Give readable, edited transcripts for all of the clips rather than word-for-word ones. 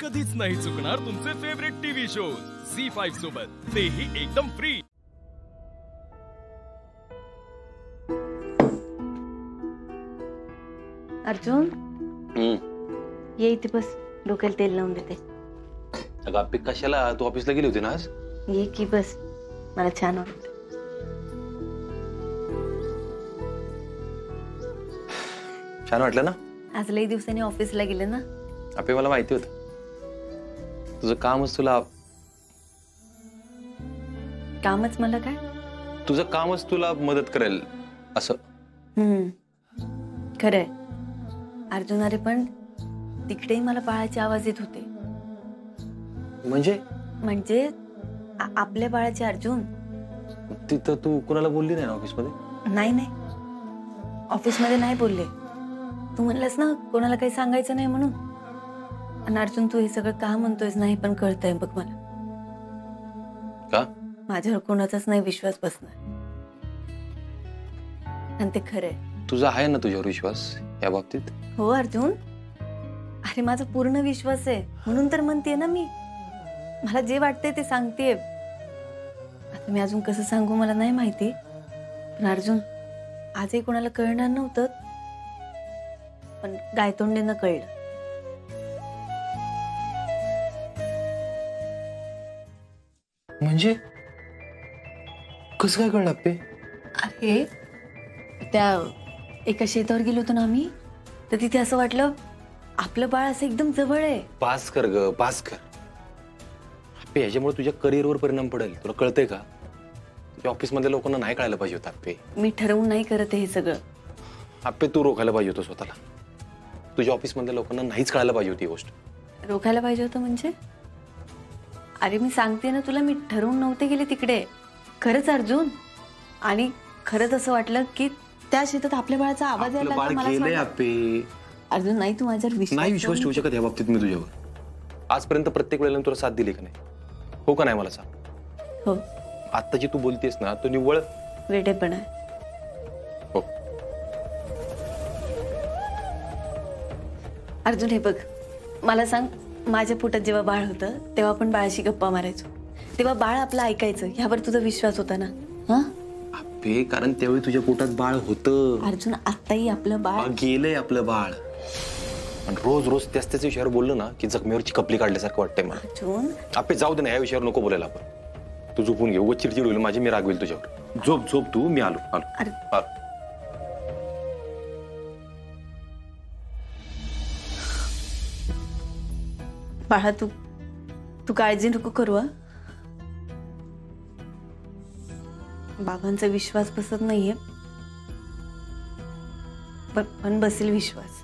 कधीच नाही चुकणार तुमचे फेवरेट टीव्ही शोज झी5 सोबत, तेही एकदम फ्री। अर्जुन ये इथे बस, डोक्याला तेल लावून देते। अगं आपली कशाला, तू ऑफिसला गेली होती ना आज? ये की बस, मला छान वाटतं। छान वाटलं ना? आज लई दिवसांनी ऑफिसला गेले ना? आपे मला माहिती होतं तुझं कामच तुला मला काय? तुझं कामच तुला मदत करेल असं। खरंय अर्जुन, अरे पण तिकडेही मला बाळाचे आवाज येत होते। म्हणजे आपल्या बाळाचे अर्जुन। तिथं तू कोणाला बोलली नाही ना ऑफिसमध्ये? नाही, ऑफिसमध्ये नाही बोलले। तू म्हणलास ना कोणाला काही सांगायचं नाही म्हणून। आणि अर्जुन, तू हे सगळं का म्हणतोयस नाही पण कळतंय बघ मला। का? माझ्यावर कोणाचाच नाही विश्वास बसणार, आणि ते खरंय। तुझा आहे ना तुझ्यावर विश्वास या बाबतीत? हो अर्जुन, अरे माझा पूर्ण विश्वास आहे, म्हणून तर म्हणतेय ना मी। मला जे वाटतंय ते सांगतेय। आता मी अजून कसं सांगू मला नाही माहिती, पण अर्जुन आजही कोणाला कळणार नव्हतं, पण गायतोंडेनं कळलं। म्हणजे कसं काय कळलं आपे? अरे त्या एका शेतावर गेलो होतो ना आम्ही, तर तिथे असं वाटलं आपलं बाळ असं एकदम जवळ आहे। पास कर ग, पास कर। आपे ह्याच्यामुळे तुझ्या करिअरवर परिणाम पडेल, तुला कळतंय का? तुझ्या ऑफिसमधल्या लोकांना नाही कळायला पाहिजे होतं आपे। मी ठरवून नाही करत हे सगळं। आपे तू रोखायला पाहिजे होतं स्वतःला। तुझ्या ऑफिसमधल्या लोकांना नाहीच कळायला पाहिजे होती ही गोष्ट। रोखायला पाहिजे होतं म्हणजे? अरे मी सांगते ना तुला, मी ठरवून नव्हते गेले तिकडे खरंच अर्जुन। आणि खरंच असं वाटलं की त्या शेतात आपल्या बाळाचा आवाज यायला लागला। मला अर्जुन नाही, तू माझ्यावर नाही विश्वास ठेवू शकत या बाबतीत मी तुझ्यावर। आजपर्यंत प्रत्येक वेळेला तुला साथ दिली का नाही? हो का नाही मला सांग? हो। आता जी तू बोलतेस ना तो निव्वळ वेडेपण आहे। हो अर्जुन, हे बघ मला सांग, माझ्या पोटात जेव्हा बाळ होतं तेव्हा आपण बाळाशी गप्पा मारायचो, तेव्हा बाळ आपलं ऐकायचं, ह्यावर तुझा विश्वास होता ना? अबे कारण त्यावेळी तुझ्या पोटात बाळ होतं अर्जुन। आताही आपलं बाळ गेलंय, आपलं बाळ। आणि रोज रोज त्याच विषयावर बोललो ना की जखमेवरची कपली काढल्यासारखं वाटतंय मला। अर्जुन आपे जाऊ दे ना, या विषयावर नको बोलायला आपण। तू झोपून घे, उगाच चिडचिड होईल माझी, मी रागवेल तुझ्यावर। झोप तू, मी आलो। बाळा तू काळजी नको करू। बाबांचा विश्वास बसत नाहीये, पण बसेल विश्वास।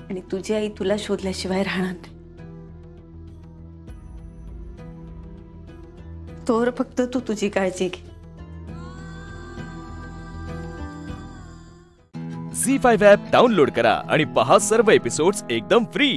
आणि तुझी आई तुला शोधल्याशिवाय राहणार नाही। तोवर फक्त तू तुझी काळजी घे। झी5 ॲप डाउनलोड करा आणि पहा सर्व एपिसोड्स एकदम फ्री।